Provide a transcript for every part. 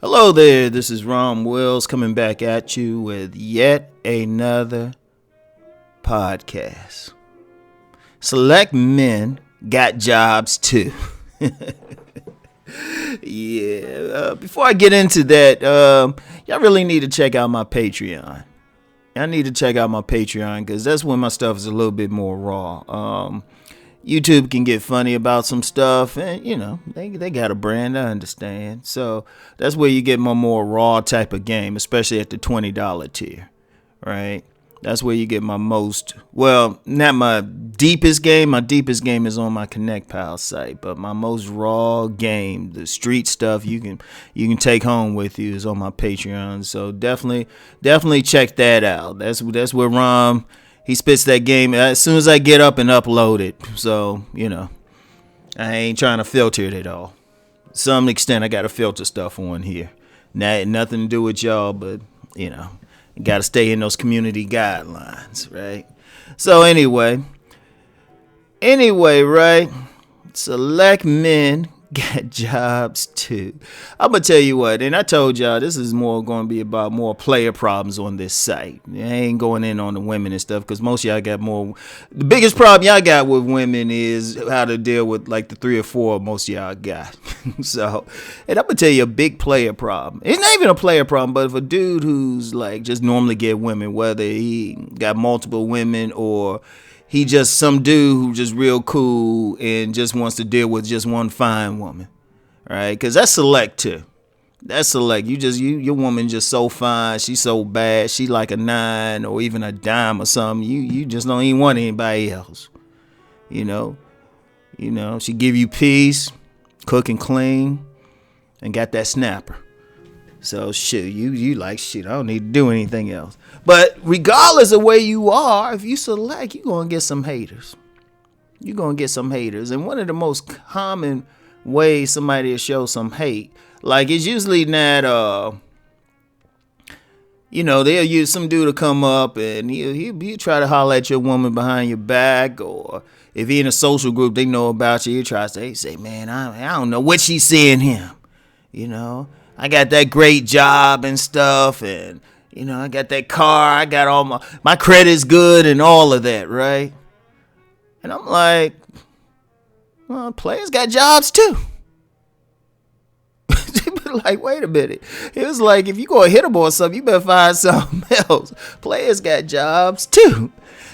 Hello there, this is Rom Wills coming back at you with yet another podcast. Select men got jobs too. Before I get into that, y'all really need to check out my Patreon. Y'all need to check out my Patreon because that's when my stuff is a little bit more raw. YouTube can get funny about some stuff, and they got a brand, I understand. So that's where you get my more raw type of game, especially at the $20 tier, right? That's where you get my most, well, not my deepest game. My deepest game is on my Connect Pal site, but my most raw game, the street stuff you can take home with you, is on my Patreon. So definitely check that out. That's where Rom, he spits that game as soon as I get up and upload it. So, I ain't trying to filter it at all. To some extent, I got to filter stuff on here. Nothing to do with y'all, but, got to stay in those community guidelines, right? So anyway, right? Select men got jobs too. I'm going to tell you what, and I told y'all this is more going to be about more player problems on this site. I ain't going in on the women and stuff because most of y'all got more. The biggest problem y'all got with women is how to deal with like the 3 or 4 most of y'all got. So, and I'm going to tell you a big player problem. It's not even a player problem, but if a dude who's like just normally get women, whether he got multiple women or he just some dude who just real cool and just wants to deal with just one fine woman, right? Because that's select too. That's select. Your woman just so fine, she's so bad, she like a 9 or even a dime or something. You just don't even want anybody else. She give you peace, cook and clean, and got that snapper. So shit, you like shit. I don't need to do anything else. But regardless of where you are, if you select, you're gonna get some haters. You're gonna get some haters. And one of the most common ways somebody will show some hate, like it's usually not they'll use some dude to come up and he'll try to holler at your woman behind your back, or if he in a social group they know about you, he'll try to say, man, I don't know what she's seeing him. I got that great job and stuff, and I got that car, I got all my credit's good and all of that, right? And I'm like, well, players got jobs too. Like, wait a minute. It was like, if you go hit them or something, you better find something else. Players got jobs too.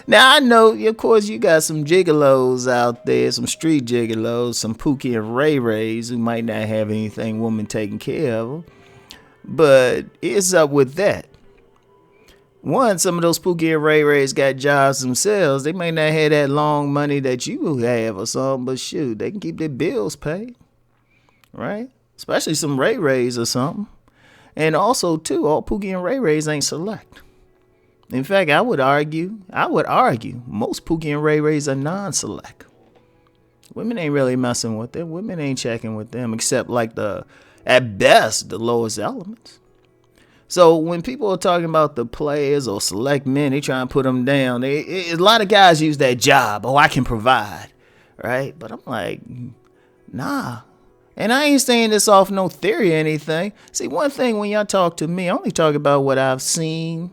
Now, I know, of course, you got some gigolos out there, some street gigolos, some Pookie and Ray Rays who might not have anything woman taking care of them. But it's up with that. One, some of those Pookie and Ray Rays got jobs themselves. They may not have that long money that you have or something, but shoot, they can keep their bills paid, right? Especially some Ray Rays or something. And also, too, all Pookie and Ray Rays ain't select. In fact, I would argue, most Pookie and Ray Rays are non-select. Women ain't really messing with them. Women ain't checking with them except like at best, the lowest elements. So when people are talking about the players or select men, they try and put them down. A lot of guys use that job. Oh, I can provide, right? But I'm like, nah. And I ain't saying this off no theory or anything. See, one thing when y'all talk to me, I only talk about what I've seen,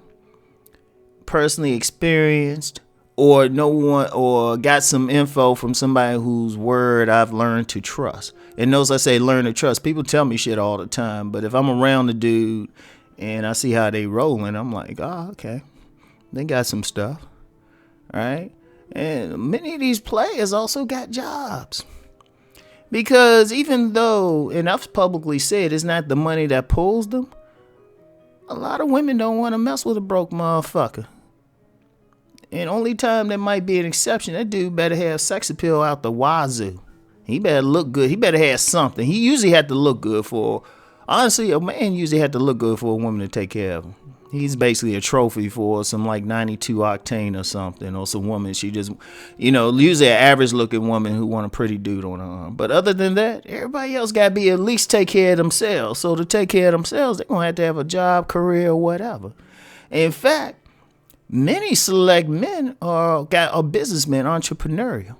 personally experienced, or got some info from somebody whose word I've learned to trust. And those I say learn to trust. People tell me shit all the time, but if I'm around the dude and I see how they rolling, I'm like, oh, okay, they got some stuff, right? And many of these players also got jobs. Because even though, and I've publicly said, it's not the money that pulls them, a lot of women don't want to mess with a broke motherfucker. And only time there might be an exception, that dude better have sex appeal out the wazoo. He better look good. He better have something. He usually had to look good for, honestly, a man usually had to look good for a woman to take care of him. He's basically a trophy for some like 92 octane or something, or some woman. She just, usually an average looking woman who want a pretty dude on her arm. But other than that, everybody else got to be at least take care of themselves. So to take care of themselves, they're going to have a job, career, or whatever. In fact, many select men are businessmen, entrepreneurial,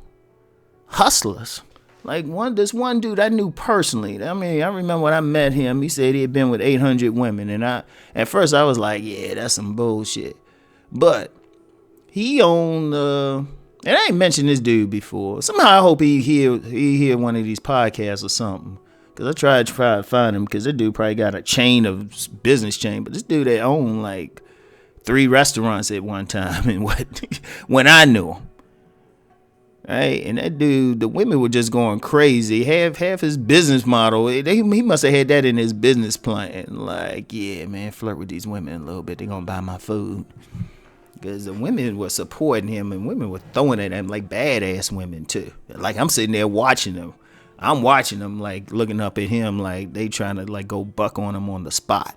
hustlers. Like this one dude I knew personally. I mean, I remember when I met him, he said he had been with 800 women. And at first I was like, yeah, that's some bullshit. But he owned, and I ain't mentioned this dude before. Somehow I hope he hear one of these podcasts or something. Because I tried to find him, because this dude probably got a business chain. But this dude that owned like 3 restaurants at one time and when I knew him. Right? And that dude, the women were just going crazy. Half his business model, he must have had that in his business plan. Like, yeah, man, flirt with these women a little bit. They're going to buy my food. Because the women were supporting him, and women were throwing at him like badass women, too. Like, I'm sitting there watching them. I'm watching them, like, looking up at him like they trying to, like, go buck on him on the spot.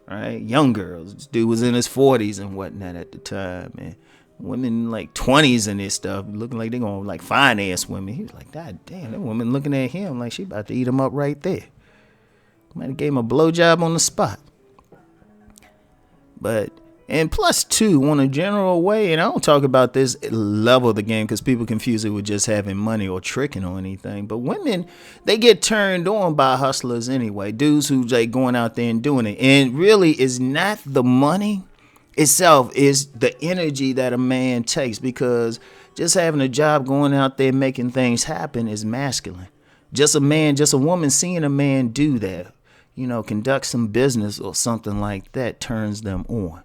Right? Young girls. This dude was in his 40s and whatnot at the time, man. Women like 20s and this stuff, looking like they're going to like finance women. He was like, God damn, that woman looking at him like she about to eat him up right there. Might have gave him a blowjob on the spot. But, and plus two, on a general way, and I don't talk about this level of the game because people confuse it with just having money or tricking or anything. But women, they get turned on by hustlers anyway. Dudes who like going out there and doing it. And really, it's not the money itself, is the energy that a man takes, because just having a job, going out there making things happen is masculine. Just a woman seeing a man do that, conduct some business or something like that turns them on.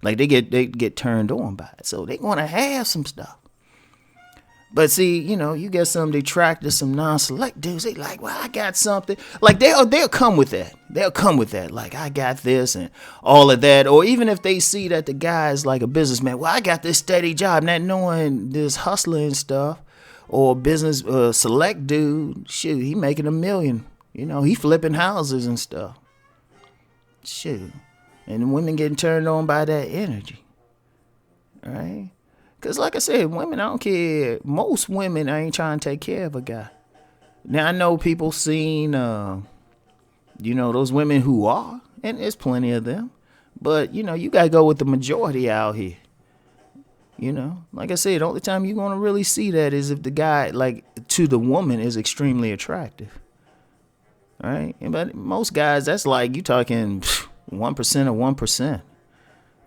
Like they get turned on by it. So they want to have some stuff. But see, you get some detractors, some non-select dudes. They like, well, I got something. Like they'll come with that. They'll come with that. Like, I got this and all of that. Or even if they see that the guy is like a businessman. Well, I got this steady job. Not knowing this hustling stuff or business select dude. Shoot, he making $1 million. He flipping houses and stuff. Shoot. And the women getting turned on by that energy. Right? Because like I said, women, I don't care. Most women ain't trying to take care of a guy. Now, I know people seen, those women who are, and there's plenty of them. But, you got to go with the majority out here. Like I said, the only time you're going to really see that is if the guy, like, to the woman is extremely attractive. All right? But most guys, that's like, you talking 1% of 1%.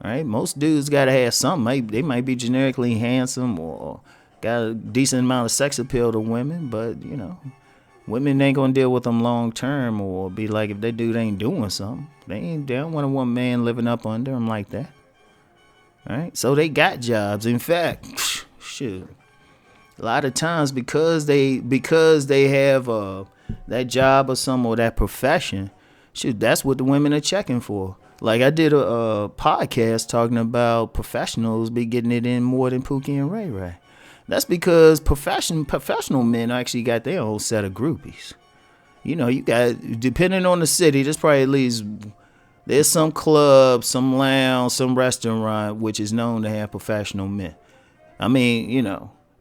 Right, most dudes gotta have something. They might be generically handsome or got a decent amount of sex appeal to women, but women ain't gonna deal with them long term or be like, if that dude ain't doing something, they don't want one man living up under them like that. All right, so they got jobs. In fact, shoot, a lot of times because they have that job or that profession, shoot, that's what the women are checking for. Like I did a podcast talking about professionals be getting it in more than Pookie and Ray Ray. That's because professional men actually got their own set of groupies. You got, depending on the city, there's probably at least, there's some club, some lounge, some restaurant which is known to have professional men. I mean,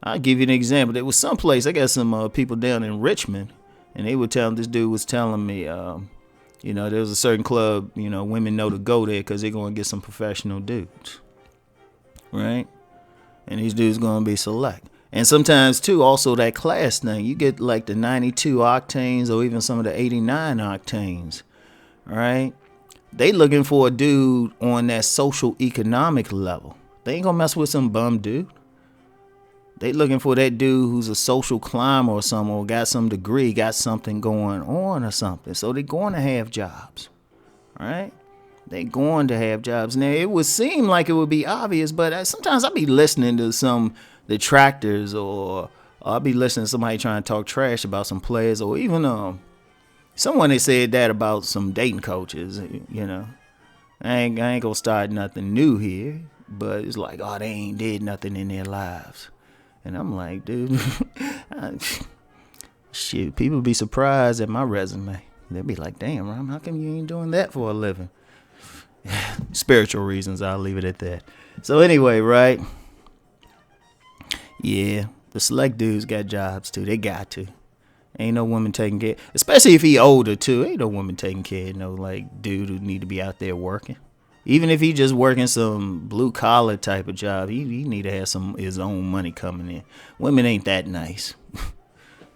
I'll give you an example. There was some place, I got some people down in Richmond, and they were telling, this dude was telling me, there was a certain club, women know to go there because they're going to get some professional dudes. Right? And these dudes going to be select. And sometimes, too, also that class thing. You get like the 92 octanes or even some of the 89 octanes. Right? They looking for a dude on that social economic level. They ain't going to mess with some bum dude. They looking for that dude who's a social climber or something, or got some degree, got something going on or something. So they're going to have jobs, right? They going to have jobs. Now, it would seem like it would be obvious, but sometimes I'll be listening to some detractors, or I'll be listening to somebody trying to talk trash about some players, or even someone that said that about some dating coaches, I ain't going to start nothing new here, but it's like, oh, they ain't did nothing in their lives. And I'm like, dude, shit, people be surprised at my resume. They'll be like, damn, Rom, how come you ain't doing that for a living? Spiritual reasons, I'll leave it at that. So anyway, right? Yeah, the select dudes got jobs too. They got to. Ain't no woman taking care, especially if he older too. Ain't no woman taking care of no like dude who need to be out there working. Even if he just working some blue collar type of job, he need to have his own money coming in. Women ain't that nice.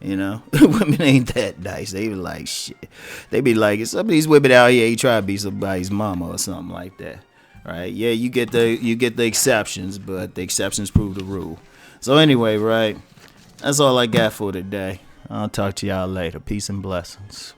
You know, women ain't that nice. They be like, shit. They be like, some of these women out here, you try to be somebody's mama or something like that, right? Yeah, you get the exceptions, but the exceptions prove the rule. So anyway, right, that's all I got for today. I'll talk to y'all later. Peace and blessings.